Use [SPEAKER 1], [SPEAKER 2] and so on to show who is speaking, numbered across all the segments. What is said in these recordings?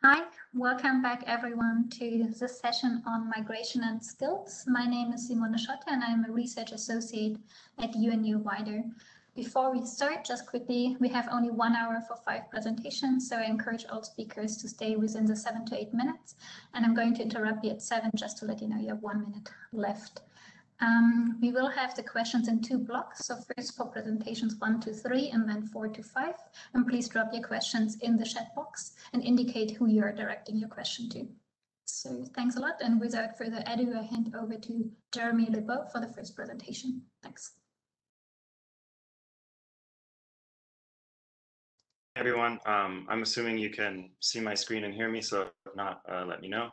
[SPEAKER 1] Hi, welcome back everyone to this session on migration and skills. My name is Simone Schotte and I'm a research associate at UNU-WIDER. Before we start, just quickly, we have only 1 hour for 5 presentations, so I encourage all speakers to stay within the 7 to 8 minutes. And I'm going to interrupt you at 7 just to let you know you have 1 minute left. We will have the questions in 2 blocks. So first for presentations 1 to 3 and then 4 to 5. And please drop your questions in the chat box and indicate who you are directing your question to. So thanks a lot. And without further ado, I hand over to Jeremy Lebow for the first presentation. Thanks.
[SPEAKER 2] Hey everyone, I'm assuming you can see my screen and hear me, so if not, let me know.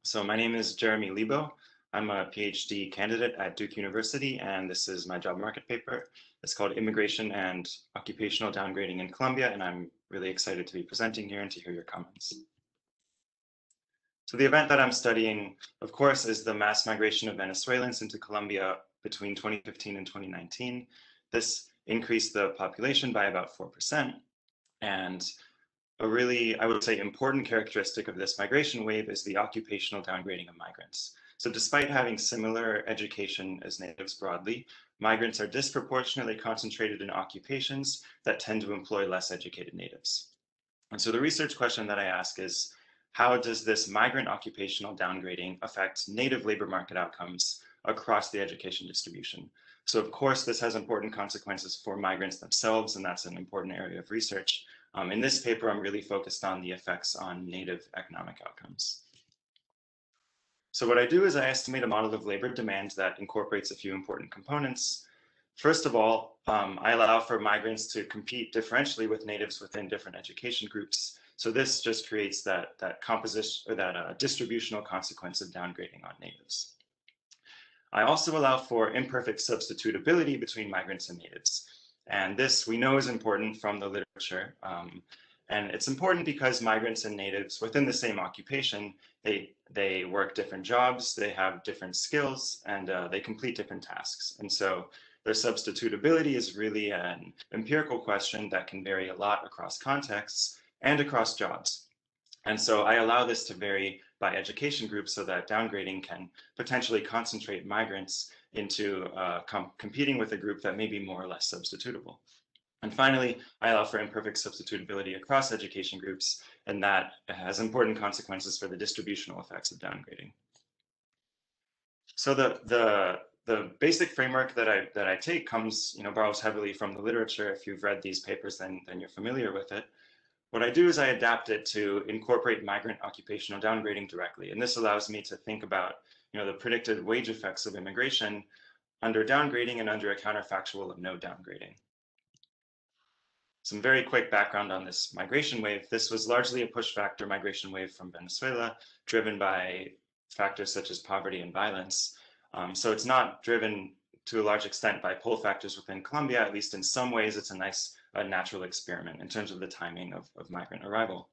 [SPEAKER 2] So my name is Jeremy Lebow. I'm a PhD candidate at Duke University, and this is my job market paper. It's called Immigration and Occupational Downgrading in Colombia, and I'm really excited to be presenting here and to hear your comments. So the event that I'm studying, of course, is the mass migration of Venezuelans into Colombia between 2015 and 2019. This increased the population by about 4%. And a really, I would say, important characteristic of this migration wave is the occupational downgrading of migrants. So despite having similar education as natives broadly, migrants are disproportionately concentrated in occupations that tend to employ less educated natives. And so the research question that I ask is, how does this migrant occupational downgrading affect native labor market outcomes across the education distribution? So of course, this has important consequences for migrants themselves, and that's an important area of research. In this paper, I'm really focused on the effects on native economic outcomes. So what I do is I estimate a model of labor demand that incorporates a few important components. First of all, I allow for migrants to compete differentially with natives within different education groups. So this just creates that composition or that distributional consequence of downgrading on natives. I also allow for imperfect substitutability between migrants and natives. And this we know is important from the literature. And it's important because migrants and natives within the same occupation, they work different jobs, they have different skills, and they complete different tasks. And so their substitutability is really an empirical question that can vary a lot across contexts and across jobs. And so I allow this to vary by education group so that downgrading can potentially concentrate migrants into competing with a group that may be more or less substitutable. And finally, I allow for imperfect substitutability across education groups, and that has important consequences for the distributional effects of downgrading. So the basic framework that I take comes, borrows heavily from the literature. If you've read these papers, then you're familiar with it. What I do is I adapt it to incorporate migrant occupational downgrading directly. And this allows me to think about, the predicted wage effects of immigration under downgrading and under a counterfactual of no downgrading. Some very quick background on this migration wave. This was largely a push factor migration wave from Venezuela, driven by factors such as poverty and violence. So it's not driven to a large extent by pull factors within Colombia. At least in some ways, it's a nice natural experiment in terms of the timing of migrant arrival.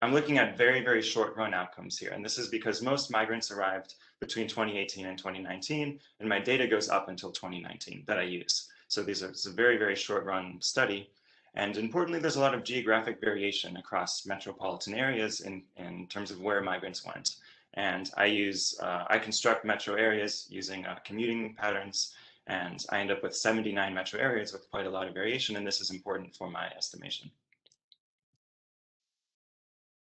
[SPEAKER 2] I'm looking at very, very short run outcomes here. And this is because most migrants arrived between 2018 and 2019, and my data goes up until 2019 that I use. So it's a very, very short run study. And importantly, there's a lot of geographic variation across metropolitan areas in terms of where migrants went. And I construct metro areas using commuting patterns, and I end up with 79 metro areas with quite a lot of variation, and this is important for my estimation.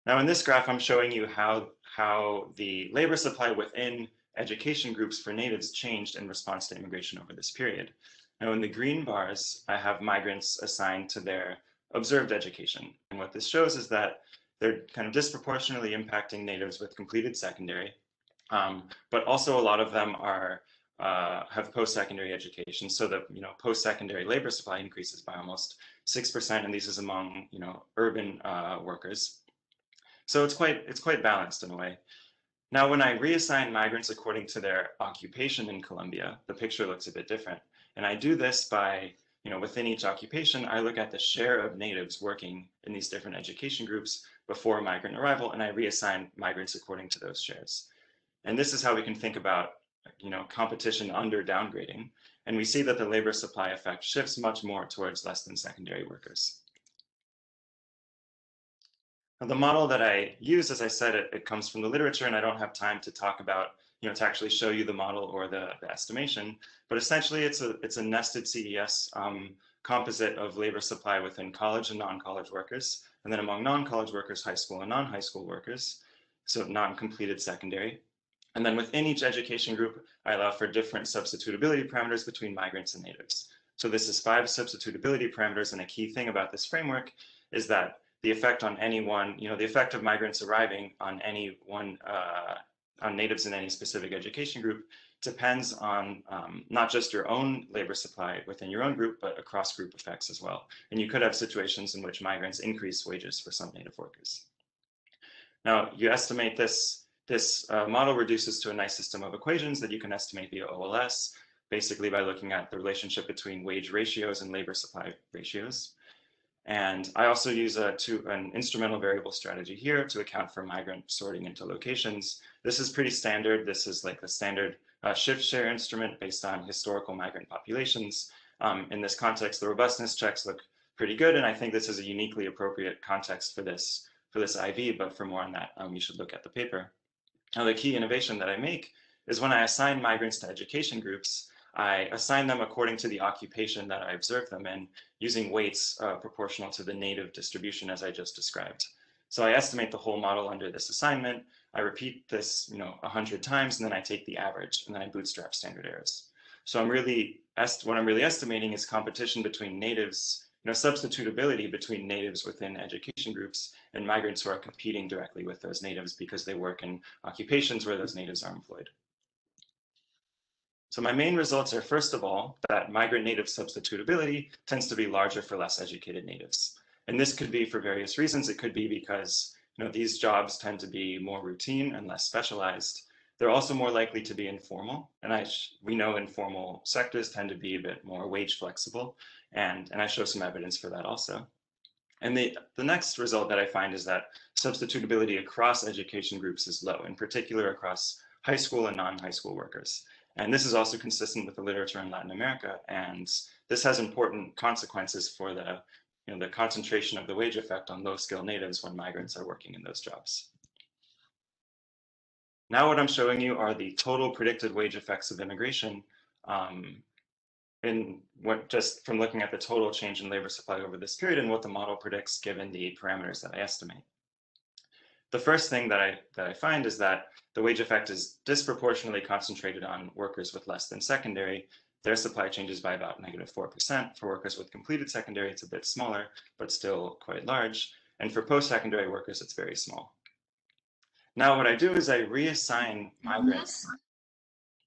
[SPEAKER 2] Now in this graph, I'm showing you how the labor supply within education groups for natives changed in response to immigration over this period. Now in the green bars, I have migrants assigned to their observed education. And what this shows is that they're kind of disproportionately impacting natives with completed secondary, but also a lot of them have post-secondary education. So the post-secondary labor supply increases by almost 6%, and this is among urban workers. So it's quite balanced in a way. Now, when I reassign migrants according to their occupation in Colombia, the picture looks a bit different. And I do this by, within each occupation, I look at the share of natives working in these different education groups before migrant arrival, and I reassign migrants according to those shares. And this is how we can think about, competition under downgrading. And we see that the labor supply effect shifts much more towards less than secondary workers. Now, the model that I use, as I said, it comes from the literature, and I don't have time to talk about, to actually show you the model or the estimation. But essentially, it's a nested CES composite of labor supply within college and non-college workers, and then among non-college workers, high school and non-high school workers, so non-completed secondary. And then within each education group, I allow for different substitutability parameters between migrants and natives. So this is 5 substitutability parameters, and a key thing about this framework is that the effect on any one, the effect of migrants arriving on any one, on natives in any specific education group depends on not just your own labor supply within your own group, but across group effects as well. And you could have situations in which migrants increase wages for some native workers. Now, you estimate this model reduces to a nice system of equations that you can estimate via OLS, basically by looking at the relationship between wage ratios and labor supply ratios. And I also use an instrumental variable strategy here to account for migrant sorting into locations. This is pretty standard. This is like the standard shift share instrument based on historical migrant populations. In this context, the robustness checks look pretty good, and I think this is a uniquely appropriate context for this IV, but for more on that, you should look at the paper. Now, the key innovation that I make is when I assign migrants to education groups, I assign them according to the occupation that I observe them in, using weights proportional to the native distribution as I just described. So I estimate the whole model under this assignment. I repeat this 100 times, and then I take the average, and then I bootstrap standard errors. So what I'm really estimating is competition between natives, substitutability between natives within education groups and migrants who are competing directly with those natives because they work in occupations where those natives are employed. So my main results are, first of all, that migrant-native substitutability tends to be larger for less educated natives. And this could be for various reasons. It could be because these jobs tend to be more routine and less specialized. They're also more likely to be informal. And we know informal sectors tend to be a bit more wage flexible. And I show some evidence for that also. And the next result that I find is that substitutability across education groups is low, in particular across high school and non-high school workers. And this is also consistent with the literature in Latin America. And this has important consequences for the concentration of the wage effect on low-skilled natives when migrants are working in those jobs. Now what I'm showing you are the total predicted wage effects of immigration just from looking at the total change in labor supply over this period and what the model predicts given the parameters that I estimate. The first thing that I find is that the wage effect is disproportionately concentrated on workers with less than secondary. Their supply changes by about -4%. For workers with completed secondary, it's a bit smaller, but still quite large. And for post-secondary workers, it's very small. Now, what I do is I reassign migrants.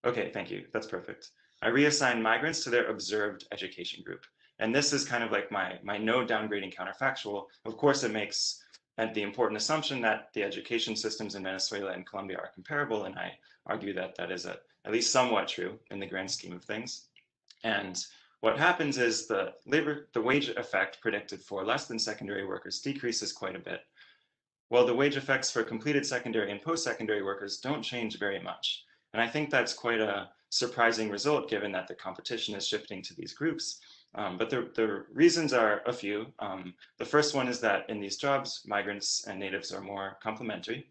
[SPEAKER 2] Okay, thank you. That's perfect. I reassign migrants to their observed education group. And this is kind of like my no downgrading counterfactual. Of course, it makes the important assumption that the education systems in Venezuela and Colombia are comparable, and I argue that that is at least somewhat true in the grand scheme of things. And what happens is the wage effect predicted for less than secondary workers decreases quite a bit, while the wage effects for completed secondary and post-secondary workers don't change very much. And I think that's quite a surprising result given that the competition is shifting to these groups. But the reasons are a few. The first one is that in these jobs, migrants and natives are more complementary.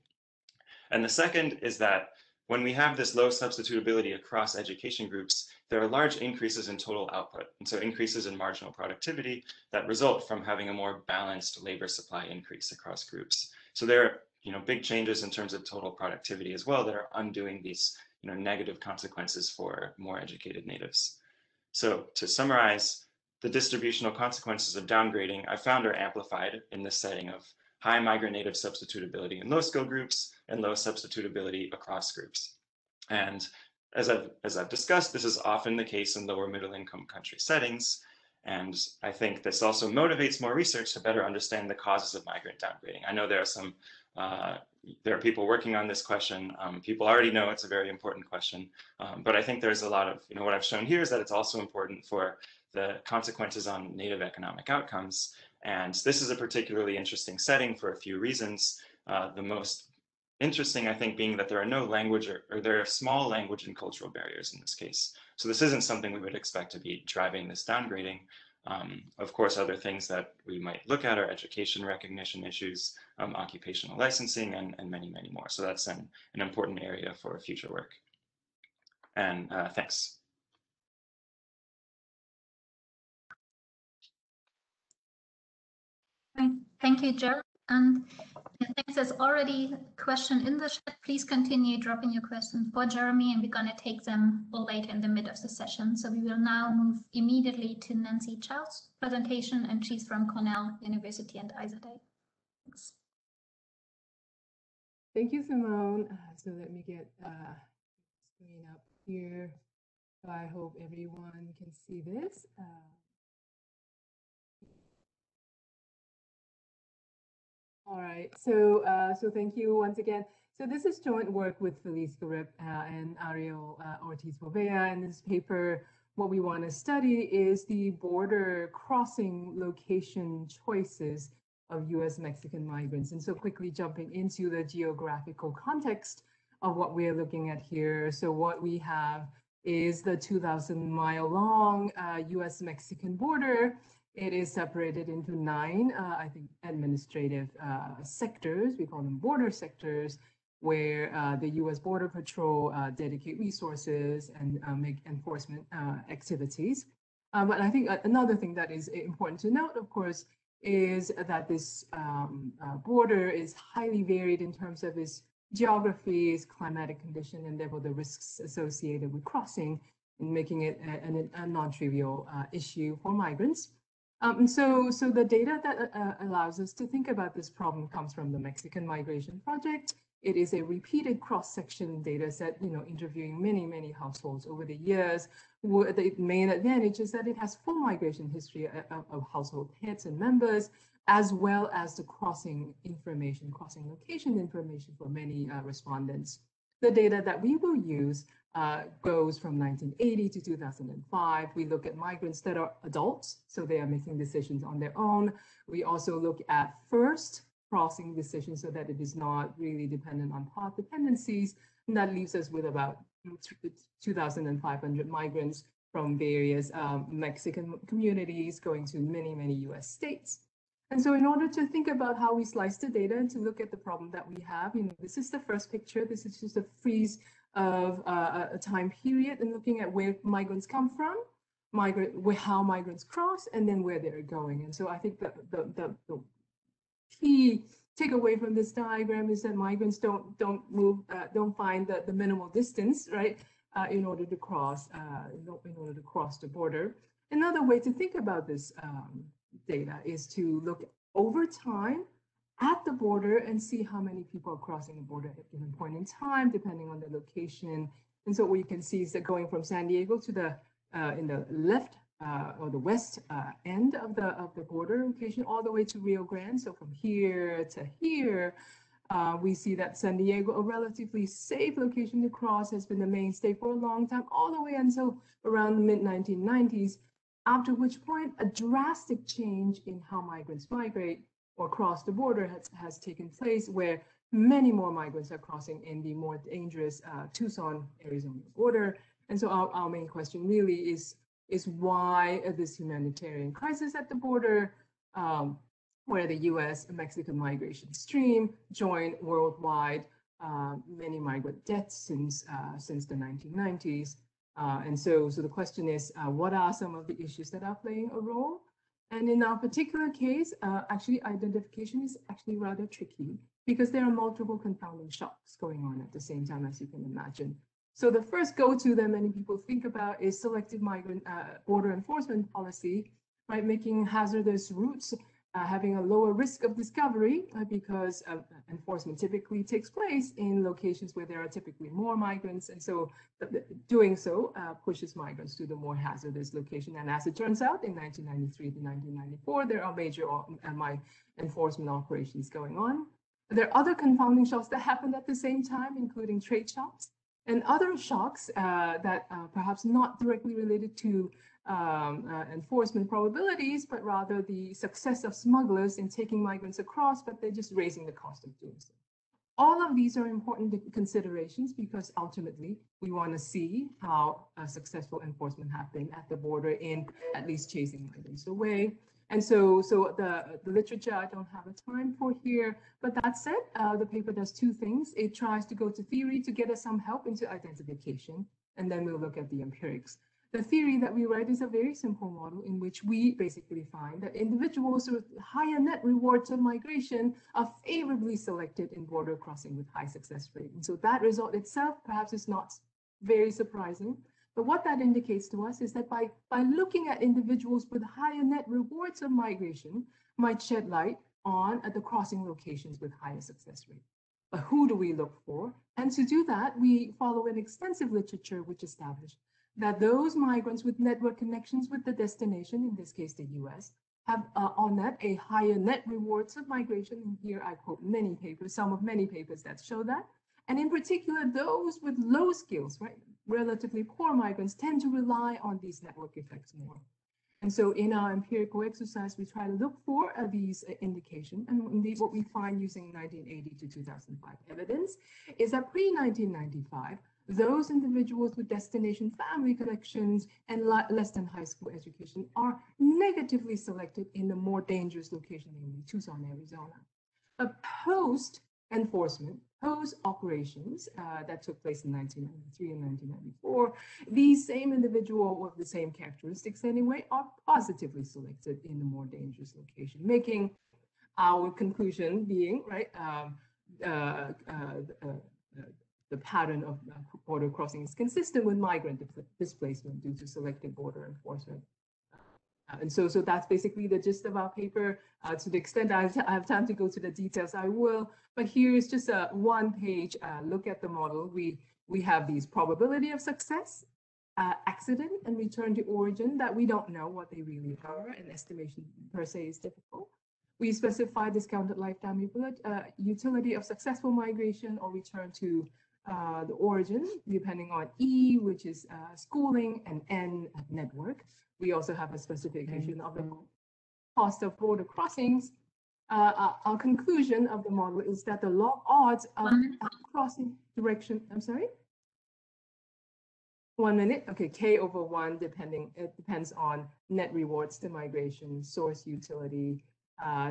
[SPEAKER 2] And the second is that when we have this low substitutability across education groups, there are large increases in total output. And so increases in marginal productivity that result from having a more balanced labor supply increase across groups. So there are big changes in terms of total productivity as well that are undoing these negative consequences for more educated natives. So to summarize, the distributional consequences of downgrading I found are amplified in this setting of high migrant native substitutability in low skill groups and low substitutability across groups. And as I've discussed, this is often the case in lower middle income country settings. And I think this also motivates more research to better understand the causes of migrant downgrading. I know there are people working on this question. People already know it's a very important question, but I think there's a lot of, what I've shown here is that it's also important for the consequences on native economic outcomes. And this is a particularly interesting setting for a few reasons. The most interesting, I think, being that there are no language or there are small language and cultural barriers in this case. So this isn't something we would expect to be driving this downgrading. Of course, other things that we might look at are education recognition issues, occupational licensing, and many, many more. So that's an important area for future work. And thanks.
[SPEAKER 1] Thank you, Jeremy. And thanks. There's already a question in the chat. Please continue dropping your questions for Jeremy, and we're going to take them later in the mid of the session. So we will now move immediately to Nancy Chau's presentation, and she's from Cornell University and Eichstätt. Thanks.
[SPEAKER 3] Thank you, Simone. So let me get screen up here. So I hope everyone can see this. All right, so thank you once again. So this is joint work with Felice Garib and Ariel Ortiz-Bovea. And this paper, what we want to study is the border crossing location choices of US-Mexican migrants. And so quickly jumping into the geographical context of what we're looking at here. So what we have is the 2,000-mile long US-Mexican border. It is separated into 9, I think, administrative sectors. We call them border sectors, where the U.S. Border Patrol dedicate resources and make enforcement activities. But I think another thing that is important to note, of course, is that this border is highly varied in terms of its geography, its climatic condition, and therefore the risks associated with crossing, and making it a non-trivial issue for migrants. So the data that allows us to think about this problem comes from the Mexican Migration Project. It is a repeated cross-section data set, interviewing many households over the years. The main advantage is that it has full migration history of household heads and members, as well as the crossing location information for many respondents. The data that we will use goes from 1980 to 2005. We look at migrants that are adults, so they are making decisions on their own. We also look at first crossing decisions so that it is not really dependent on path dependencies. And that leaves us with about 2,500 migrants from various Mexican communities going to many US states. And so in order to think about how we slice the data and to look at the problem that we have, this is the first picture. This is just a freeze of a time period and looking at where migrants come from, how migrants cross, and then where they're going. And so I think that the key takeaway from this diagram is that migrants don't find the minimal distance, right, in order to cross the border. Another way to think about this data is to look over time at the border and see how many people are crossing the border at a given point in time, depending on the location. And so what you can see is that going from San Diego to the in the left or the west end of the border location, all the way to Rio Grande. So from here to here, we see that San Diego, a relatively safe location to cross, has been the mainstay for a long time, all the way until around the mid-1990s, after which point a drastic change in how migrants migrate or cross the border has taken place, where many more migrants are crossing in the more dangerous Tucson, Arizona border. And so our main question really is why this humanitarian crisis at the border, where the US-Mexican migration stream joined worldwide many migrant deaths since the 1990s. And so the question is, what are some of the issues that are playing a role? And in our particular case, actually identification is actually rather tricky because there are multiple confounding shocks going on at the same time, as you can imagine. So the first go-to that many people think about is selective migrant border enforcement policy, right? Making hazardous routes having a lower risk of discovery because enforcement typically takes place in locations where there are typically more migrants. And so doing so pushes migrants to the more hazardous location. And as it turns out, in 1993 to 1994, there are major enforcement operations going on. There are other confounding shocks that happened at the same time, including trade shocks and other shocks that perhaps not directly related to enforcement probabilities, but rather the success of smugglers in taking migrants across, but they're just raising the cost of doing so. All of these are important considerations because ultimately we want to see how successful enforcement happened at the border in at least chasing migrants away. And so the literature I don't have a time for here, but that said, the paper does two things. It tries to go to theory to get us some help into identification, and then we'll look at the empirics. The theory that we write is a very simple model in which we basically find that individuals with higher net rewards of migration are favorably selected in border crossing with high success rate. And so that result itself perhaps is not very surprising. But what that indicates to us is that by looking at individuals with higher net rewards of migration might shed light on the crossing locations with higher success rate. But who do we look for? And to do that, we follow an extensive literature which established that those migrants with network connections with the destination, in this case the US, have on that a higher net rewards of migration. And here I quote many papers, some of many papers that show that. And in particular, those with low skills, right, relatively poor migrants tend to rely on these network effects more. And so in our empirical exercise, we try to look for these indications. And indeed, what we find using 1980 to 2005 evidence is that pre-1995, those individuals with destination family connections and less than high school education are negatively selected in the more dangerous location, namely Tucson, Arizona. But post-enforcement, post-operations that took place in 1993 and 1994, these same individuals with the same characteristics anyway are positively selected in the more dangerous location, making our conclusion being, right, the pattern of border crossing is consistent with migrant displacement due to selective border enforcement. And so that's basically the gist of our paper. To the extent I have time to go to the details, I will. But here is just a one-page look at the model. We have these probability of success, accident, and return to origin that we don't know what they really are, and estimation per se is difficult. We specify discounted lifetime utility of successful migration or return to the origin, depending on E, which is schooling, and N, network. We also have a specification of the cost of border crossings. Our conclusion of the model is that the log odds of crossing direction, I'm sorry? 1 minute, okay, K over 1, it depends on net rewards to migration, source utility,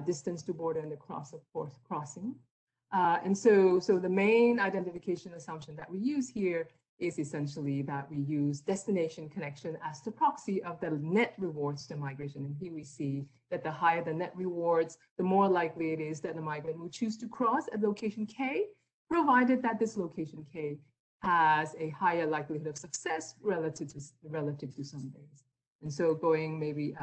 [SPEAKER 3] distance to border, and the cost of crossing. And so the main identification assumption that we use here is essentially that we use destination connection as the proxy of the net rewards to migration. And here we see that the higher the net rewards, the more likely it is that the migrant will choose to cross at location K, provided that this location K has a higher likelihood of success relative to some days. And so going maybe,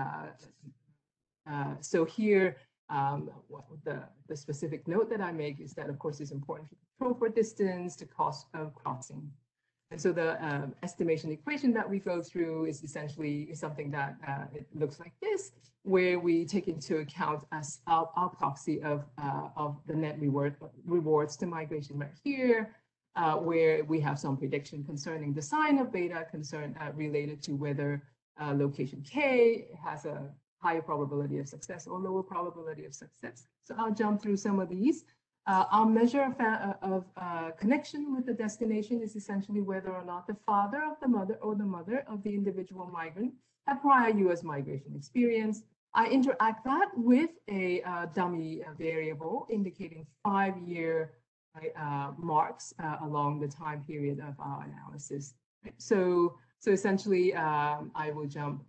[SPEAKER 3] so here, the specific note that I make is that, of course, it's important to control for distance, the cost of crossing. And so the estimation equation that we go through is essentially something that it looks like this, where we take into account as our proxy of the net rewards to migration right here, where we have some prediction concerning the sign of beta related to whether location K has a higher probability of success or lower probability of success. So I'll jump through some of these. Our measure of connection with the destination is essentially whether or not the father of the mother or the mother of the individual migrant had prior US migration experience. I interact that with a dummy variable indicating 5-year marks along the time period of our analysis. So essentially, I will jump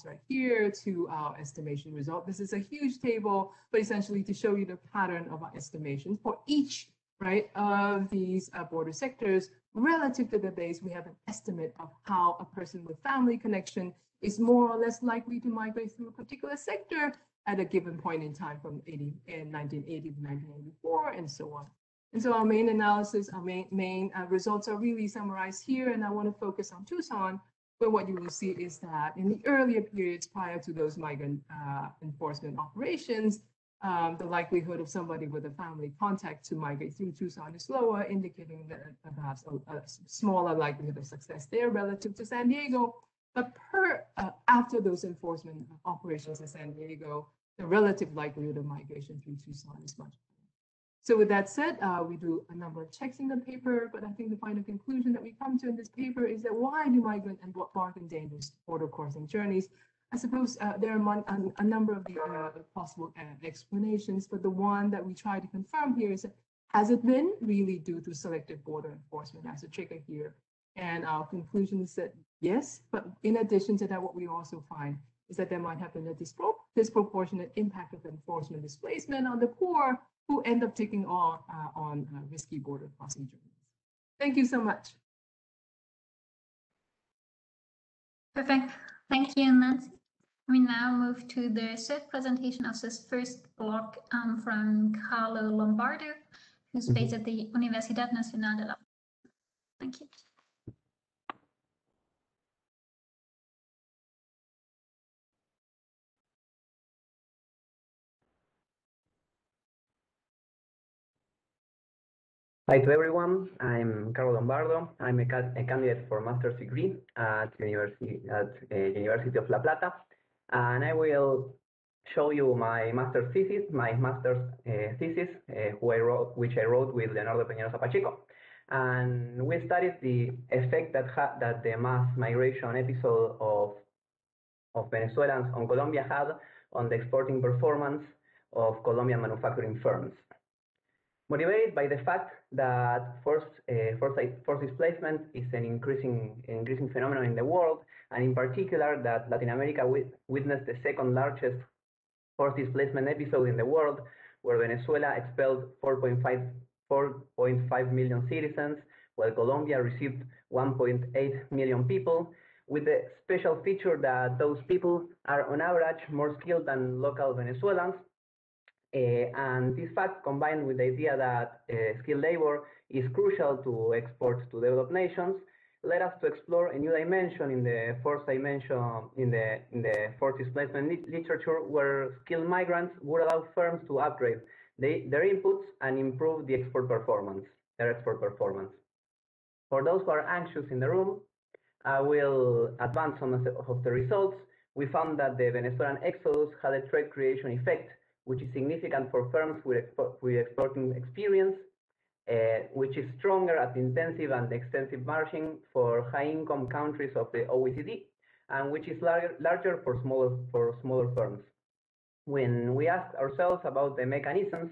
[SPEAKER 3] right here to our estimation result. This is a huge table, but essentially to show you the pattern of our estimation for each, right, of these border sectors relative to the base. We have an estimate of how a person with family connection is more or less likely to migrate through a particular sector at a given point in time from 1980 to 1984 and so on. And so our main analysis, our main results are really summarized here, and I want to focus on Tucson, where what you will see is that in the earlier periods prior to those migrant enforcement operations, the likelihood of somebody with a family contact to migrate through Tucson is lower, indicating that perhaps a smaller likelihood of success there relative to San Diego. But after those enforcement operations in San Diego, the relative likelihood of migration through Tucson is much higher. So with that said, we do a number of checks in the paper, but I think the final conclusion that we come to in this paper is that why do migrant and embark in dangerous border crossing journeys? I suppose there are a number of the possible explanations, but the one that we try to confirm here is that has it been really due to selective border enforcement as a trigger here? And our conclusion is that yes, but in addition to that, what we also find is that there might have been a disproportionate impact of enforcement displacement on the poor who end up taking on risky border crossing journeys. Thank you so much.
[SPEAKER 1] Perfect. Thank you, Nancy. We now move to the third presentation of this first block from Carlo Lombardo, who's based at the Universidad Nacional de La Plata. Thank you.
[SPEAKER 4] Hi to everyone, I'm Carlo Lombardo. I'm a candidate for master's degree at University of La Plata, and I will show you my master's thesis, which I wrote with Leonardo Peñalosa Pacheco. And we studied the effect that the mass migration episode of Venezuelans on Colombia had on the exporting performance of Colombian manufacturing firms. Motivated by the fact that forced displacement is an increasing phenomenon in the world, and in particular that Latin America witnessed the second largest forced displacement episode in the world, where Venezuela expelled 4.5 million citizens, while Colombia received 1.8 million people, with the special feature that those people are on average more skilled than local Venezuelans. And this fact, combined with the idea that skilled labor is crucial to export to developed nations, led us to explore a new dimension in the forced displacement literature, where skilled migrants would allow firms to upgrade their inputs and improve their export performance. For those who are anxious in the room, I will advance some of the results. We found that the Venezuelan exodus had a trade creation effect, which is significant for firms with exporting experience, which is stronger at intensive and extensive margin for high-income countries of the OECD, and which is larger for smaller firms. When we asked ourselves about the mechanisms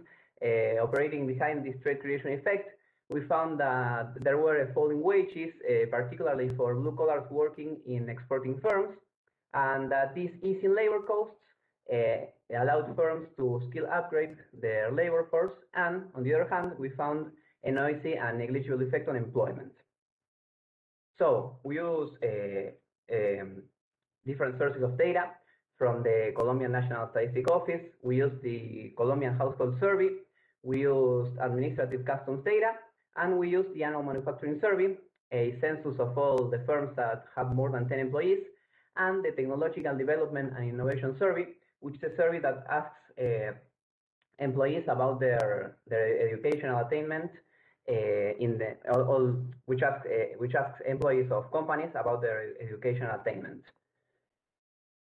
[SPEAKER 4] operating behind this trade creation effect, we found that there were falling wages, particularly for blue collars working in exporting firms, and that this ease in labor costs allowed firms to skill upgrade their labor force, and on the other hand, we found a noisy and negligible effect on employment. So we use different sources of data from the Colombian National Statistics Office. We used the Colombian Household Survey, we used administrative customs data, and we used the Annual Manufacturing Survey, a census of all the firms that have more than 10 employees, and the Technological Development and Innovation Survey, which is a survey that asks employees about their educational attainment, which asks employees of companies about their educational attainment.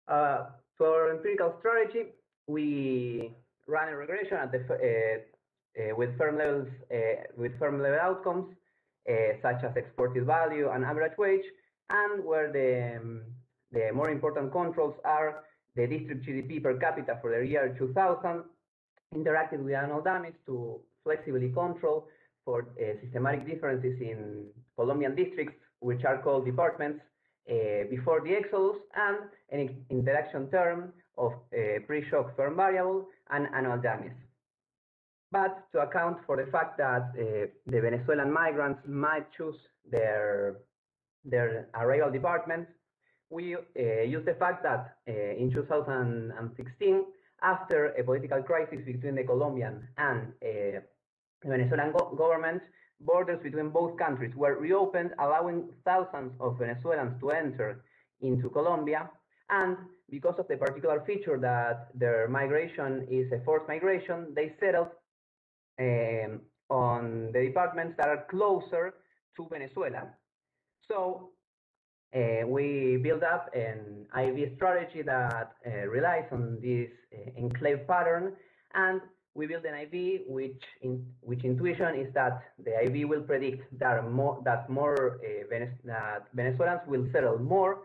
[SPEAKER 4] For empirical strategy, we ran a regression at with firm level outcomes such as exported value and average wage, and where the more important controls are the district GDP per capita for the year 2000, interacted with annual damage to flexibly control for systematic differences in Colombian districts, which are called departments, before the exodus, and an interaction term of pre-shock firm variable and annual damage. But to account for the fact that the Venezuelan migrants might choose their arrival departments, we use the fact that in 2016, after a political crisis between the Colombian and the Venezuelan government, borders between both countries were reopened, allowing thousands of Venezuelans to enter into Colombia. And because of the particular feature that their migration is a forced migration, they settled on the departments that are closer to Venezuela. So we built up an IV strategy that relies on this enclave pattern, and we built an IV, which intuition is that the IV will predict that Venezuelans will settle more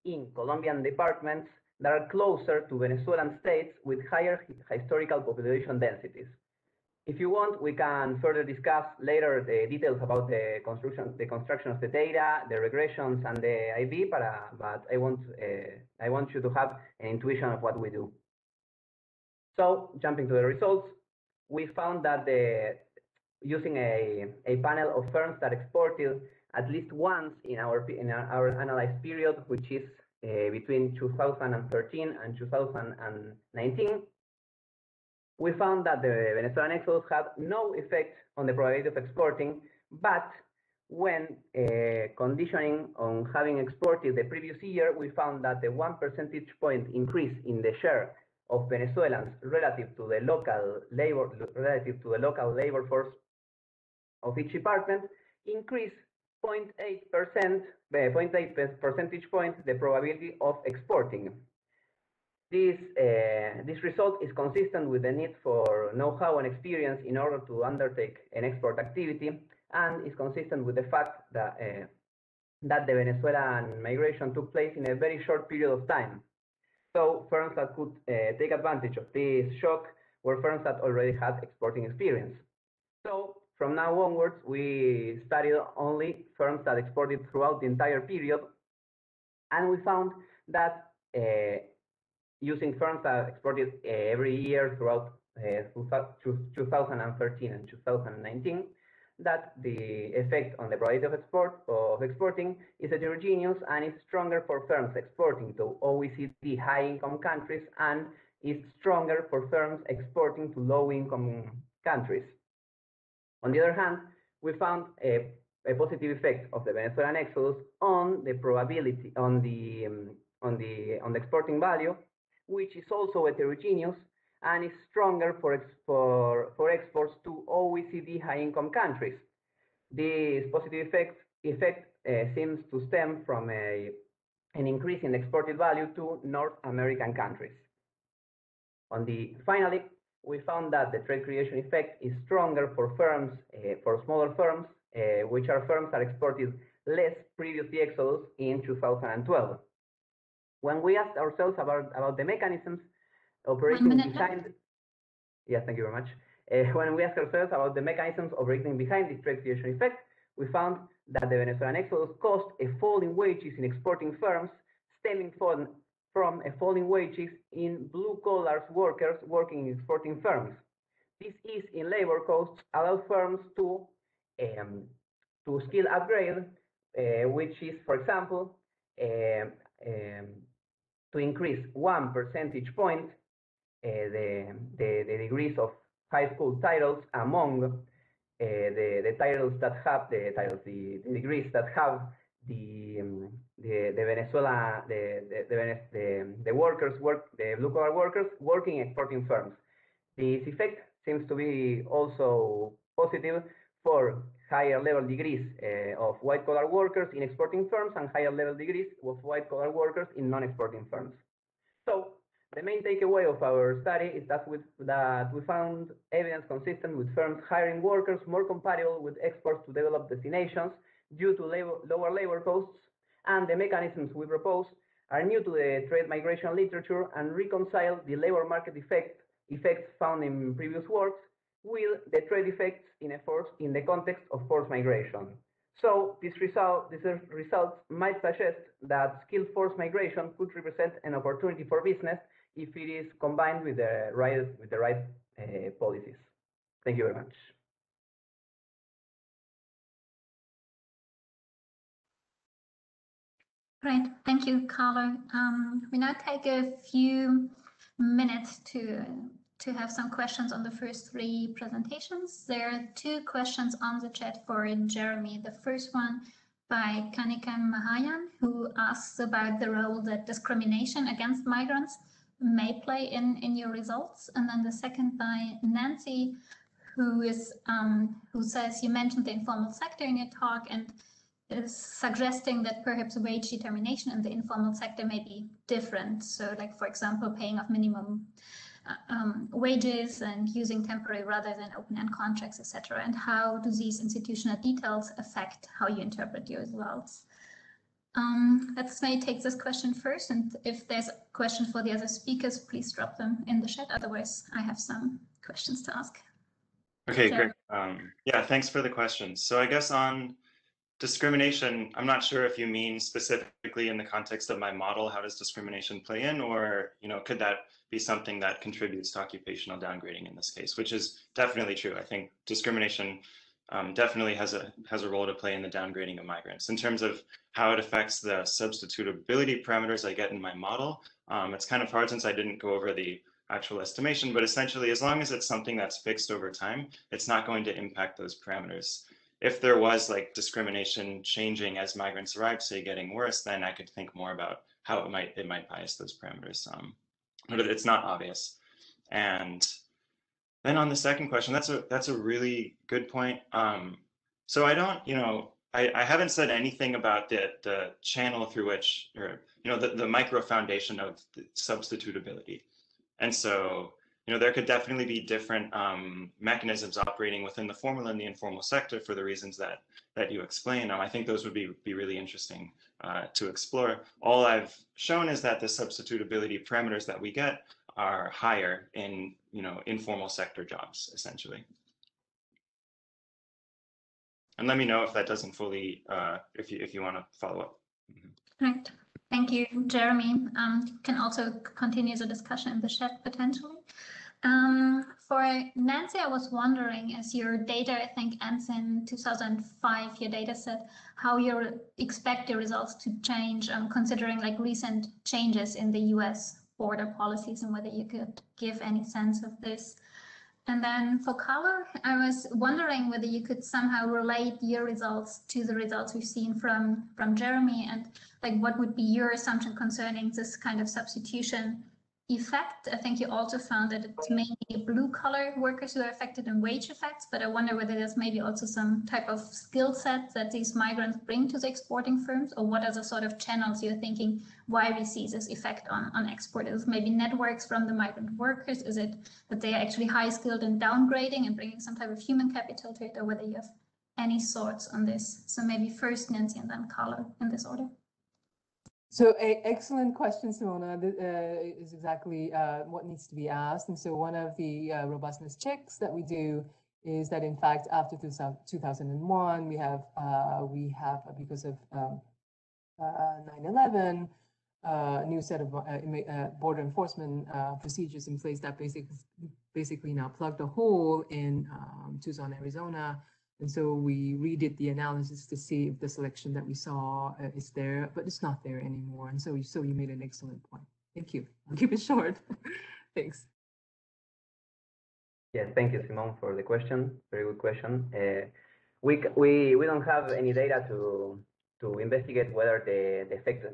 [SPEAKER 4] in Colombian departments that are closer to Venezuelan states with higher historical population densities. If you want, we can further discuss later the details about the construction of the data, the regressions, and the IV, but I want you to have an intuition of what we do. So, jumping to the results, we found that using a panel of firms that exported at least once in our analyzed period, which is between 2013 and 2019, we found that the Venezuelan exodus had no effect on the probability of exporting, but when conditioning on having exported the previous year, we found that the 1 percentage point increase in the share of Venezuelans relative to the local labor force of each department increased 0.8 percentage points the probability of exporting. This result is consistent with the need for know-how and experience in order to undertake an export activity, and is consistent with the fact that the Venezuelan migration took place in a very short period of time. So firms that could take advantage of this shock were firms that already had exporting experience. So from now onwards, we studied only firms that exported throughout the entire period, and we found that using firms that exported every year throughout 2013 and 2019, that the effect on the probability of exporting is heterogeneous and is stronger for firms exporting to OECD high-income countries and is stronger for firms exporting to low-income countries. On the other hand, we found a positive effect of the Venezuelan exodus on the probability on the exporting value, which is also heterogeneous and is stronger for exports to OECD high-income countries. This positive effect seems to stem from an increase in exported value to North American countries. Finally, we found that the trade creation effect is stronger for firms, for smaller firms, which are firms that exported less previous to the exodus in 2012. When we asked ourselves about the mechanisms operating behind, yeah, thank you very much. When we asked ourselves about the mechanisms operating behind this trade creation effect, we found that the Venezuelan exodus caused a fall in wages in exporting firms, stemming from a fall in wages in blue-collar workers working in exporting firms. This ease in labor costs allows firms to skill upgrade, which is, for example, to increase 1 percentage point the degrees of high school titles among the titles that have the degrees that have the blue-collar workers working in exporting firms. This effect seems to be also positive for higher level degrees of white-collar workers in exporting firms and higher level degrees of white-collar workers in non-exporting firms. So the main takeaway of our study is that we found evidence consistent with firms hiring workers more compatible with exports to developed destinations due to lower labor costs, and the mechanisms we propose are new to the trade migration literature and reconcile the labor market effects found in previous works with the trade effects in the context of forced migration. So these results might suggest that skilled forced migration could represent an opportunity for business if it is combined with the right policies. Thank you very much.
[SPEAKER 1] Great, thank you, Carlo. We now take a few minutes to have some questions on the first three presentations. There are two questions on the chat for Jeremy. The first one by Kanika Mahayan, who asks about the role that discrimination against migrants may play in your results. And then the second by Nancy, who says, you mentioned the informal sector in your talk and is suggesting that perhaps wage determination in the informal sector may be different. So like, for example, paying of minimum wages and using temporary rather than open-end contracts, etc. And how do these institutional details affect how you interpret your results? Let's maybe take this question first, and if there's a question for the other speakers, please drop them in the chat. Otherwise, I have some questions to ask.
[SPEAKER 2] Okay, great. Yeah, thanks for the questions. So I guess on discrimination, I'm not sure if you mean specifically in the context of my model, how does discrimination play in, or could that be something that contributes to occupational downgrading in this case, which is definitely true. I think discrimination definitely has a role to play in the downgrading of migrants. In terms of how it affects the substitutability parameters I get in my model, it's kind of hard since I didn't go over the actual estimation, but essentially, as long as it's something that's fixed over time, it's not going to impact those parameters. If there was like discrimination changing as migrants arrived, say getting worse, then I could think more about how it might bias those parameters. But it's not obvious. And then on the second question, that's a really good point. So I don't, I haven't said anything about the channel through which, or the micro foundation of the substitutability. And so, there could definitely be different mechanisms operating within the formal and the informal sector for the reasons that you explain. I think those would be really interesting to explore. All I've shown is that the substitutability parameters that we get are higher in informal sector jobs, essentially. And let me know if that doesn't fully, if you want to follow up.
[SPEAKER 1] Right. Thank you, Jeremy. Can also continue the discussion in the chat potentially. For Nancy, I was wondering, as your data, I think, ends in 2005, your data set, how you expect your results to change, considering like recent changes in the US border policies, and whether you could give any sense of this. And then for Carlo, I was wondering whether you could somehow relate your results to the results we've seen from Jeremy, and like what would be your assumption concerning this kind of substitution effect. I think you also found that it's mainly blue-collar workers who are affected in wage effects, but I wonder whether there's maybe also some type of skill set that these migrants bring to the exporting firms, or what are the sort of channels you're thinking why we see this effect on exporters? Maybe networks from the migrant workers? Is it that they are actually high-skilled in downgrading and bringing some type of human capital to it, or whether you have any thoughts on this? So maybe first Nancy and then Carlo in this order.
[SPEAKER 3] So excellent question, Simona. Is exactly what needs to be asked. And so one of the robustness checks that we do is that, in fact, after 2001, we have because of 9/11, a new set of border enforcement procedures in place that basically now plugged a hole in Tucson, Arizona. And so we redid the analysis to see if the selection that we saw is there, but it's not there anymore. And so you made an excellent point. Thank you. I'll keep it short. Thanks.
[SPEAKER 4] Yes, thank you, Simone, for the question. Very good question. We don't have any data to investigate whether the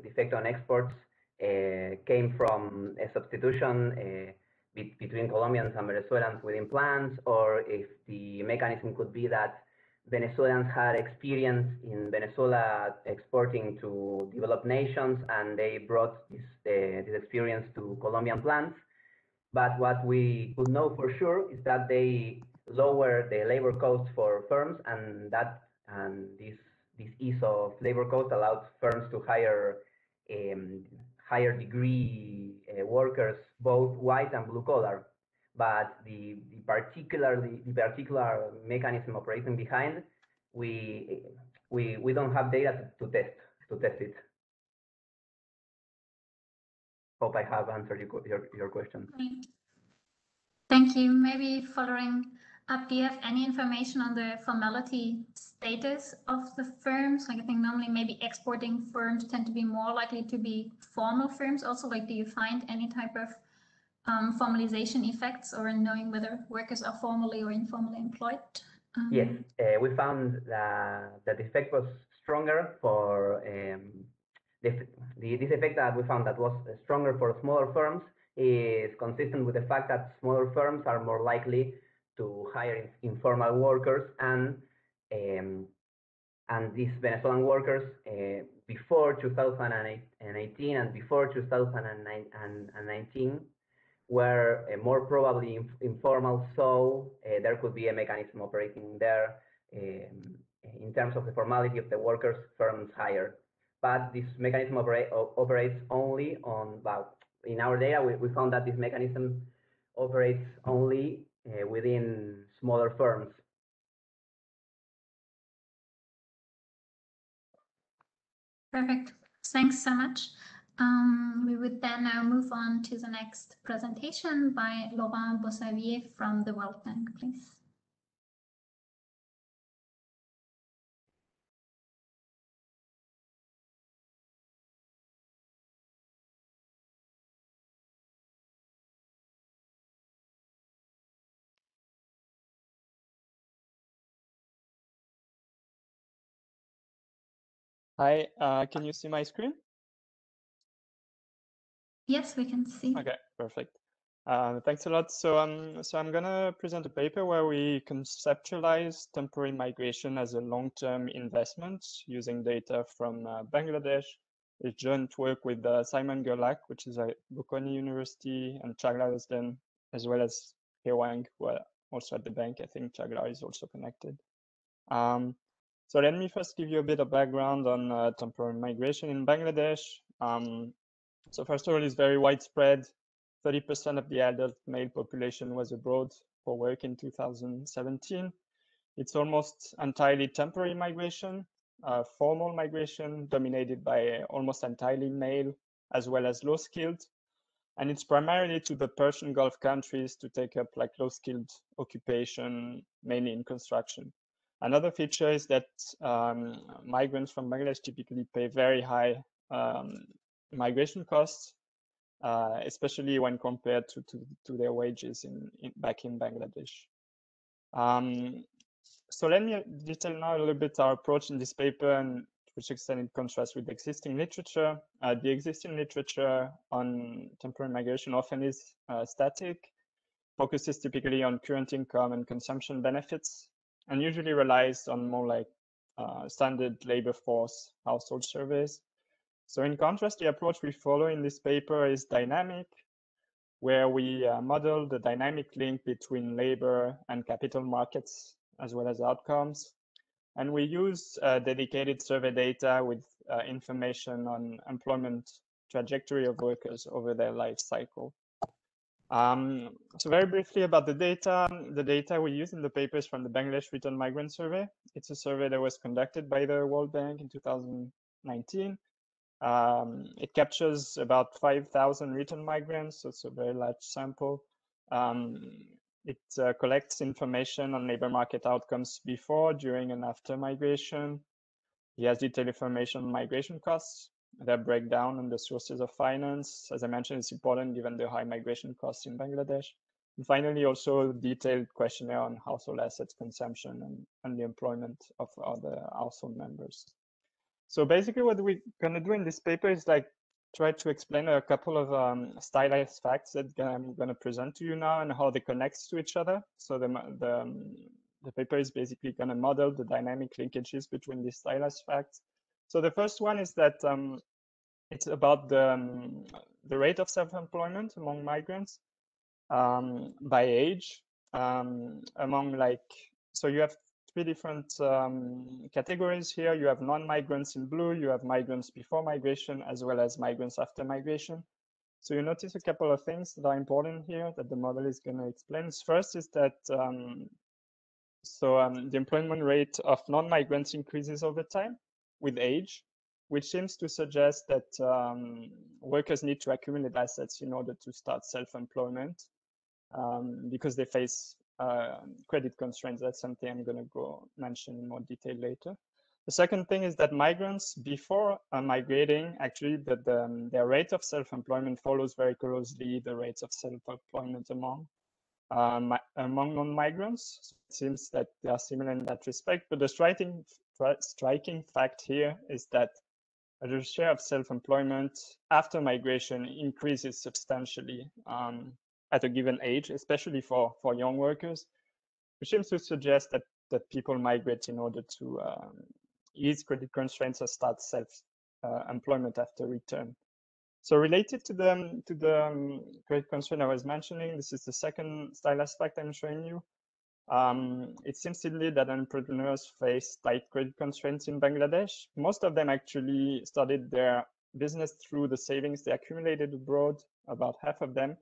[SPEAKER 4] effect on exports came from a substitution between Colombians and Venezuelans within plants, or if the mechanism could be that Venezuelans had experience in Venezuela exporting to developed nations, and they brought this experience to Colombian plants. But what we could know for sure is that they lower the labor costs for firms, and this ease of labor cost allowed firms to hire higher degree workers, both white and blue collar. But the particular mechanism operating behind, we don't have data to test it. Hope I have answered your question.
[SPEAKER 1] Thank you. Maybe following up, do you have any information on the formality status of the firms? Like, I think normally maybe exporting firms tend to be more likely to be formal firms. Also, like, do you find any type of formalization effects, or knowing whether workers are formally or informally employed?
[SPEAKER 4] Yes, we found that the effect was stronger for this effect that we found that was stronger for smaller firms is consistent with the fact that smaller firms are more likely to hire informal workers, and these Venezuelan workers before 2018 and before 2019 were more probably informal, so there could be a mechanism operating there in terms of the formality of the workers firms hire. But this mechanism operates only on, well, in our data, we found that this mechanism operates only within smaller firms.
[SPEAKER 1] Perfect. Thanks so much. We would then now move on to the next presentation by Laurent Bossavie from the World Bank, please.
[SPEAKER 5] Hi, can you see my screen?
[SPEAKER 1] Yes, we can see.
[SPEAKER 5] Okay, perfect. Thanks a lot. So I'm gonna present a paper where we conceptualize temporary migration as a long-term investment using data from Bangladesh. It's joint work with Simon Gerlach, which is at Bocconi University, and Chagla Özden, as well as Hewang, who are also at the bank. I think Chagla is also connected. So let me first give you a bit of background on temporary migration in Bangladesh. So first of all, it's very widespread. 30% of the adult male population was abroad for work in 2017. It's almost entirely temporary migration, formal migration dominated by almost entirely male as well as low-skilled. And it's primarily to the Persian Gulf countries to take up like low-skilled occupation, mainly in construction. Another feature is that migrants from Bangladesh typically pay very high migration costs, especially when compared to their wages back in Bangladesh. So let me detail now a little bit our approach in this paper and to which extent it contrasts with the existing literature. The existing literature on temporary migration often is static, focuses typically on current income and consumption benefits, and usually relies on more like standard labor force household surveys. So in contrast, the approach we follow in this paper is dynamic, where we model the dynamic link between labor and capital markets, as well as outcomes. And we use dedicated survey data with information on employment trajectory of workers over their life cycle. So very briefly about the data we use in the paper is from the Bangladesh Return Migrant Survey. It's a survey that was conducted by the World Bank in 2019. It captures about 5,000 return migrants, so it's a very large sample. It collects information on labor market outcomes before, during, and after migration. It has detailed information on migration costs, their breakdown and the sources of finance. As I mentioned, it's important given the high migration costs in Bangladesh. And finally, also a detailed questionnaire on household assets consumption and the employment of other household members. So basically what we're gonna do in this paper is like try to explain a couple of stylized facts that I'm gonna present to you now and how they connect to each other. So the paper is basically gonna model the dynamic linkages between these stylized facts. So the first one is that it's about the rate of self-employment among migrants by age, among like, so you have three different categories here. You have non-migrants in blue, you have migrants before migration, as well as migrants after migration. So you notice a couple of things that are important here that the model is going to explain. First is that the employment rate of non-migrants increases over time with age, which seems to suggest that workers need to accumulate assets in order to start self-employment because they face credit constraints. That's something I'm going to go mention in more detail later. The second thing is that migrants before migrating, actually their rate of self-employment follows very closely the rates of self-employment among non-migrants. So it seems that they are similar in that respect, but the striking fact here is that the share of self-employment after migration increases substantially at a given age, especially for young workers, which seems to suggest that people migrate in order to ease credit constraints or start self-employment after return. So related to the credit constraint I was mentioning, this is the second stylized fact I'm showing you. It seems indeed that entrepreneurs face tight credit constraints in Bangladesh. Most of them actually started their business through the savings they accumulated abroad, about half of them.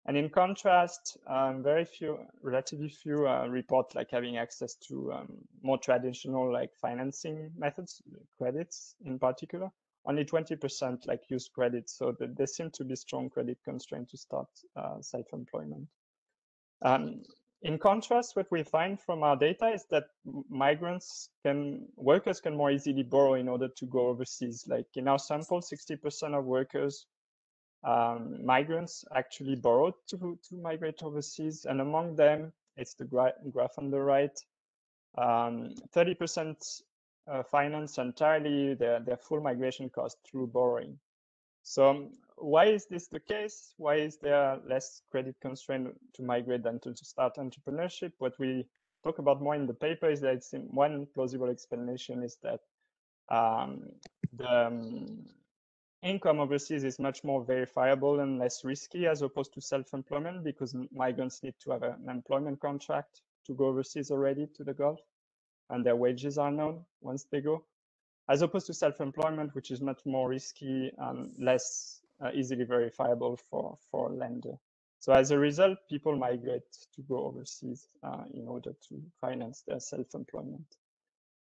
[SPEAKER 5] And in contrast, relatively few report like having access to more traditional like financing methods, credits in particular. Only 20% like use credit, so there seem to be strong credit constraints to start self-employment. In contrast, what we find from our data is that workers can more easily borrow in order to go overseas. Like in our sample, 60% of workers, migrants actually borrowed to migrate overseas. And among them, it's the graph on the right, 30% finance entirely their full migration cost through borrowing. So why is this the case? Why is there less credit constraint to migrate than to start entrepreneurship? What we talk about more in the paper is that one plausible explanation is that the income overseas is much more verifiable and less risky as opposed to self-employment, because migrants need to have an employment contract to go overseas already to the Gulf, and their wages are known once they go, as opposed to self-employment, which is much more risky and less easily verifiable for a lender. So as a result, people migrate to go overseas in order to finance their self-employment.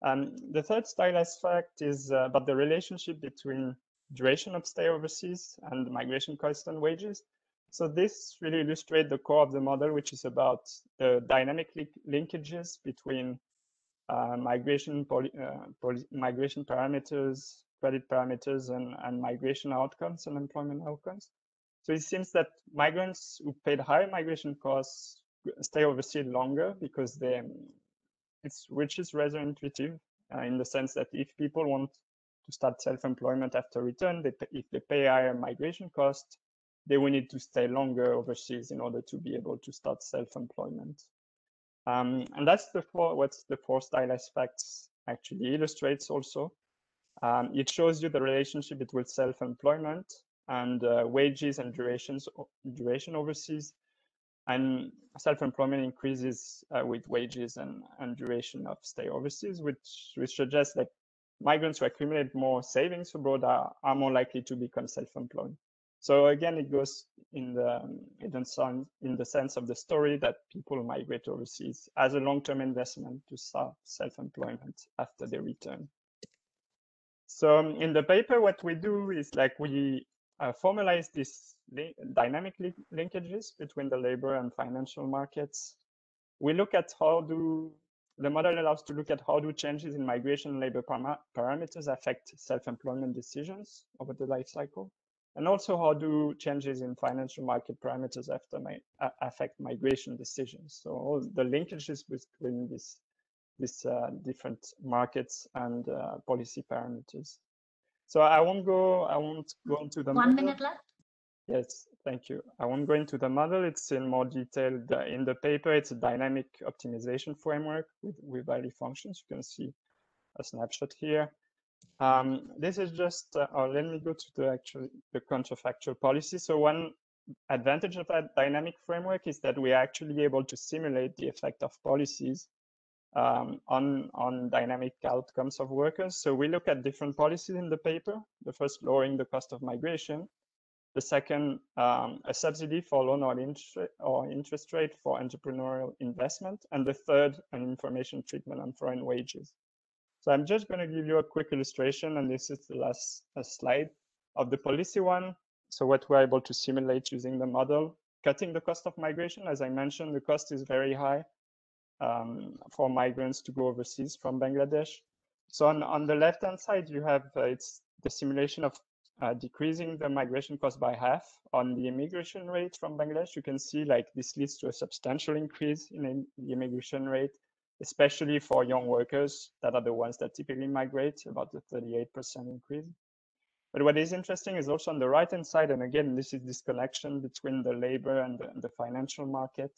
[SPEAKER 5] The third stylized fact is about the relationship between duration of stay overseas and migration cost and wages. So this really illustrates the core of the model, which is about the dynamic linkages between migration parameters, credit parameters, and migration outcomes and employment outcomes. So it seems that migrants who paid higher migration costs stay overseas longer because which is rather intuitive in the sense that if people want to start self-employment after return, if they pay higher migration costs, they will need to stay longer overseas in order to be able to start self-employment. And that's what the four stylized facts actually illustrates also. It shows you the relationship between self-employment and wages and duration overseas. And self-employment increases with wages and duration of stay overseas, which suggests that migrants who accumulate more savings abroad are more likely to become self-employed. So again, it goes in the sense of the story that people migrate overseas as a long-term investment to start self-employment after they return. So in the paper, what we do is like we formalize these dynamic linkages between the labor and financial markets. We look at the model allows to look at how do changes in migration and labor parameters affect self-employment decisions over the life cycle, and also how do changes in financial market parameters affect migration decisions. So all the linkages between these different markets and policy parameters. So I won't go into the
[SPEAKER 1] 1 minute left.
[SPEAKER 5] Yes, thank you. I won't go into the model. It's in more detail in the paper. It's a dynamic optimization framework with value functions. You can see a snapshot here. This is just, let me go to the counterfactual policy. So one advantage of that dynamic framework is that we are actually able to simulate the effect of policies on dynamic outcomes of workers. So we look at different policies in the paper. The first, lowering the cost of migration. The second, a subsidy for loan or interest rate for entrepreneurial investment. And the third, an information treatment on foreign wages. So I'm just going to give you a quick illustration, and this is the last slide of the policy one. So what we're able to simulate using the model, cutting the cost of migration. As I mentioned, the cost is very high for migrants to go overseas from Bangladesh. So on the left-hand side, you have it's the simulation of decreasing the migration cost by half on the immigration rate from Bangladesh. You can see like this leads to a substantial increase in the immigration rate, especially for young workers that are the ones that typically migrate, about a 38% increase. But what is interesting is also on the right-hand side, and again, this is this connection between the labor and the financial market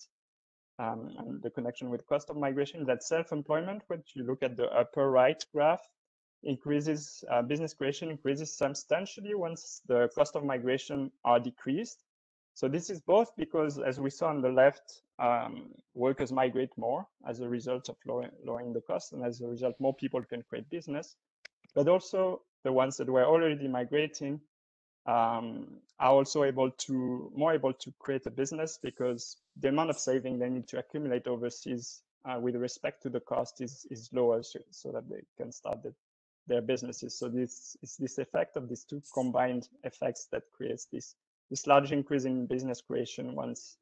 [SPEAKER 5] and the connection with cost of migration, that self-employment, when you look at the upper right graph, increases, business creation increases substantially once the cost of migration are decreased. So this is both because, as we saw on the left, workers migrate more as a result of lowering the cost, and as a result, more people can create business. But also the ones that were already migrating are also more able to create a business, because the amount of saving they need to accumulate overseas with respect to the cost is lower, so that they can start their businesses. So this is this effect of these two combined effects that creates this large increase in business creation once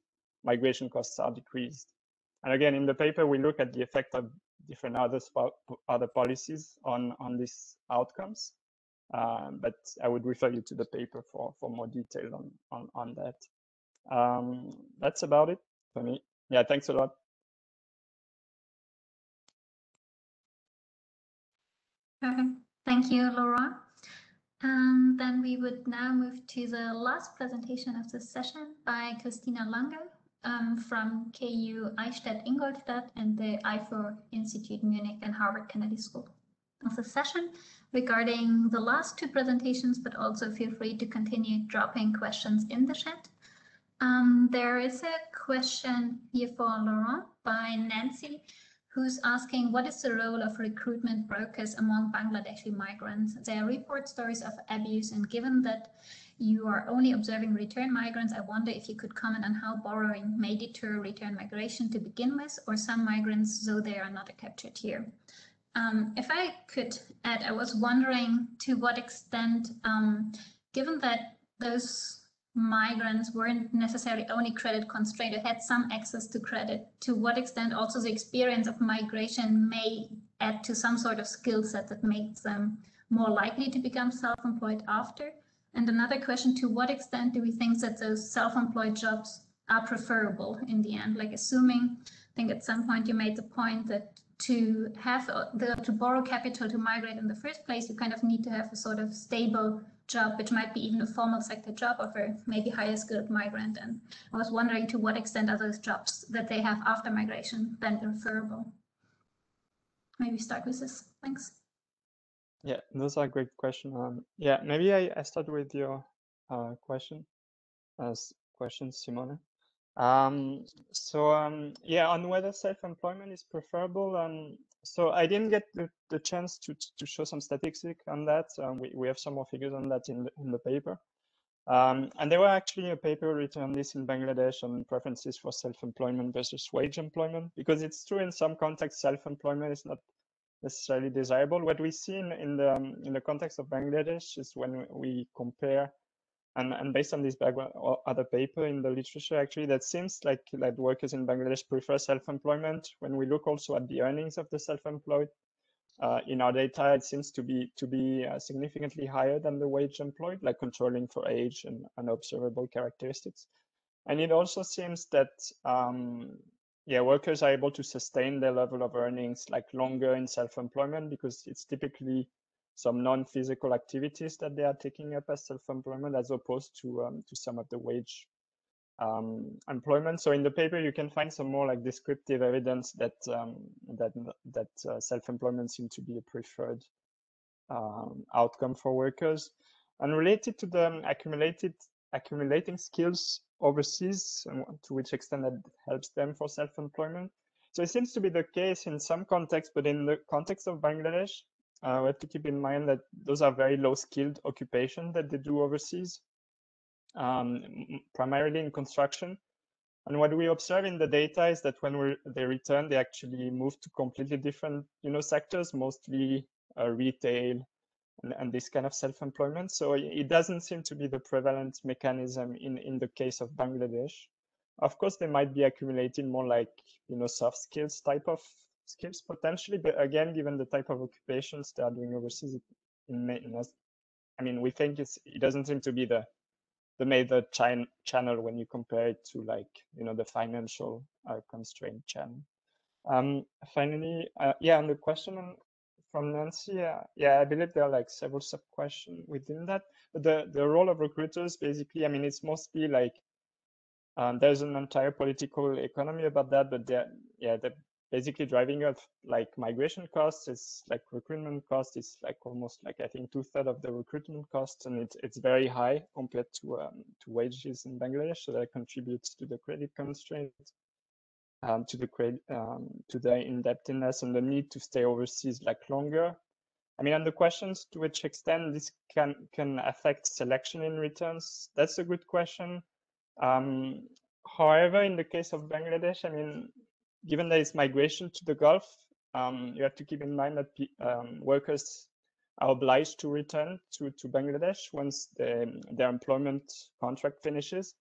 [SPEAKER 5] migration costs are decreased. And again, in the paper, we look at the effect of different other policies on these outcomes. But I would refer you to the paper for more detail on that. That's about it for me. Yeah, thanks a lot.
[SPEAKER 1] Perfect. Thank you, Laurent. And then we would now move to the last presentation of this session by Christina from KU Eichstätt-Ingolstadt and the IFO Institute Munich and Harvard Kennedy School of the session regarding the last two presentations, but also feel free to continue dropping questions in the chat. There is a question here for Laurent by Nancy, who's asking, what is the role of recruitment brokers among Bangladeshi migrants? There are report stories of abuse, and given that you are only observing return migrants, I wonder if you could comment on how borrowing may deter return migration to begin with, or some migrants, though they are not captured here. If I could add, I was wondering to what extent, given that those migrants weren't necessarily only credit constrained or had some access to credit, to what extent also the experience of migration may add to some sort of skill set that makes them more likely to become self-employed after? And another question, to what extent do we think that those self-employed jobs are preferable in the end? Like, assuming, I think at some point you made the point that to have to borrow capital to migrate in the first place, you kind of need to have a sort of stable job, which might be even a formal sector job of a maybe higher skilled migrant. And I was wondering to what extent are those jobs that they have after migration then preferable? Maybe start with this. Thanks.
[SPEAKER 5] Yeah, those are great questions. Yeah, maybe I start with your question, Simone. Yeah, on whether self-employment is preferable. So I didn't get the chance to show some statistics on that. We have some more figures on that in the paper. And there were actually a paper written on this in Bangladesh on preferences for self-employment versus wage employment, because it's true in some contexts self-employment is not necessarily desirable. What we see in the context of Bangladesh is when we compare, and based on this background or other paper in the literature, actually, that seems like workers in Bangladesh prefer self-employment. When we look also at the earnings of the self-employed, in our data, it seems to be significantly higher than the wage employed, like controlling for age and observable characteristics. And it also seems that yeah, workers are able to sustain their level of earnings like longer in self-employment, because it's typically some non-physical activities that they are taking up as self-employment, as opposed to some of the wage employment. So in the paper, you can find some more like descriptive evidence that self-employment seems to be a preferred outcome for workers. And related to the accumulating skills overseas, and to which extent that helps them for self-employment. So it seems to be the case in some contexts, but in the context of Bangladesh, we have to keep in mind that those are very low-skilled occupations that they do overseas, primarily in construction. And what we observe in the data is that when they return, they actually move to completely different, sectors, mostly retail and this kind of self-employment. So it doesn't seem to be the prevalent mechanism in the case of Bangladesh. Of course, they might be accumulating more like, soft skills type of skills potentially, but again, given the type of occupations they are doing overseas, I mean, we think it doesn't seem to be the major channel when you compare it to like, the financial constraint channel. Finally, yeah, on the question from Nancy, yeah, I believe there are like several sub-questions within that. But the role of recruiters, basically, I mean, it's mostly like, there's an entire political economy about that, but basically driving up like migration costs. It's like recruitment cost is like almost like I think 2/3 of the recruitment cost, and it's very high compared to wages in Bangladesh. So that contributes to the credit constraint, to the indebtedness and the need to stay overseas like longer. I mean, and the questions to which extent this can affect selection in returns, that's a good question. However, in the case of Bangladesh, I mean, given that it's migration to the Gulf, you have to keep in mind that workers are obliged to return to Bangladesh once their employment contract finishes.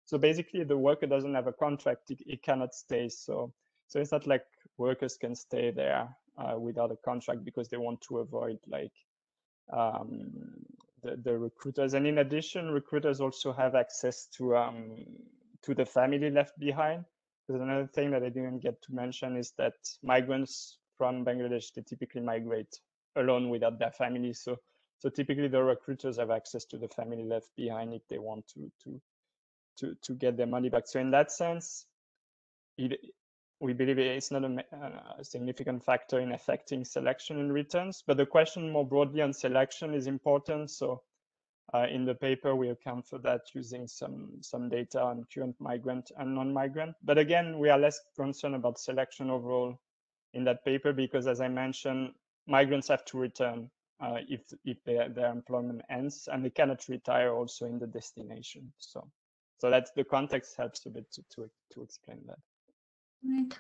[SPEAKER 5] So basically, the worker doesn't have a contract; it cannot stay. So it's not like workers can stay there without a contract because they want to avoid like the recruiters. And in addition, recruiters also have access to the family left behind. There's another thing that I didn't get to mention is that migrants from Bangladesh, they typically migrate alone without their family. So typically the recruiters have access to the family left behind if they want to get their money back. So in that sense, we believe it's not a significant factor in affecting selection in returns. But the question more broadly on selection is important. So in the paper, we account for that using some data on current migrant and non-migrant. But again, we are less concerned about selection overall in that paper because, as I mentioned, migrants have to return if their employment ends, and they cannot retire also in the destination. So that's the context helps a bit to explain that.
[SPEAKER 1] Right.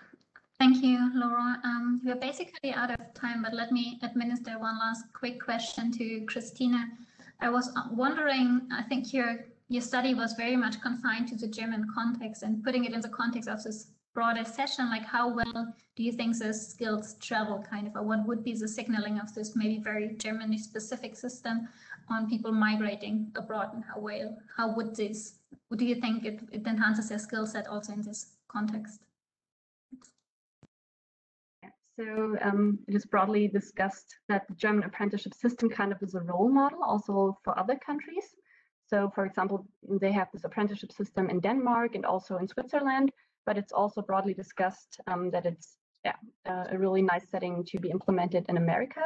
[SPEAKER 1] Thank you, Laurent. We're basically out of time, but let me administer one last quick question to Christina. I was wondering, I think your study was very much confined to the German context, and putting it in the context of this broader session, like how well do you think the skills travel kind of, or what would be the signaling of this maybe very Germany specific system on people migrating abroad, and how do you think it enhances their skill set also in this context?
[SPEAKER 6] So it is broadly discussed that the German apprenticeship system kind of is a role model also for other countries. So for example, they have this apprenticeship system in Denmark and also in Switzerland, but it's also broadly discussed that it's a really nice setting to be implemented in America.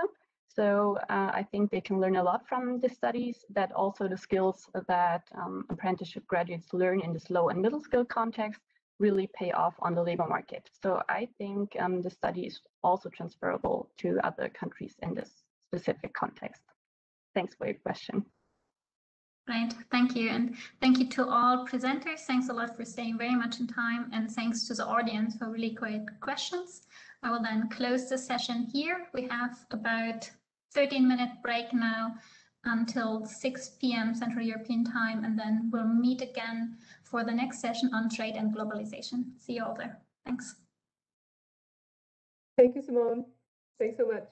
[SPEAKER 6] So I think they can learn a lot from the studies, that also the skills that apprenticeship graduates learn in this low and middle skill context really pay off on the labor market. So I think the study is also transferable to other countries in this specific context. Thanks for your question.
[SPEAKER 1] Right, thank you. And thank you to all presenters. Thanks a lot for staying very much in time, and thanks to the audience for really great questions. I will then close the session here. We have about 13-minute break now until 6 p.m. Central European time, and then we'll meet again for the next session on trade and globalization. See you all there. Thanks.
[SPEAKER 3] Thank you, Simone. Thanks so much.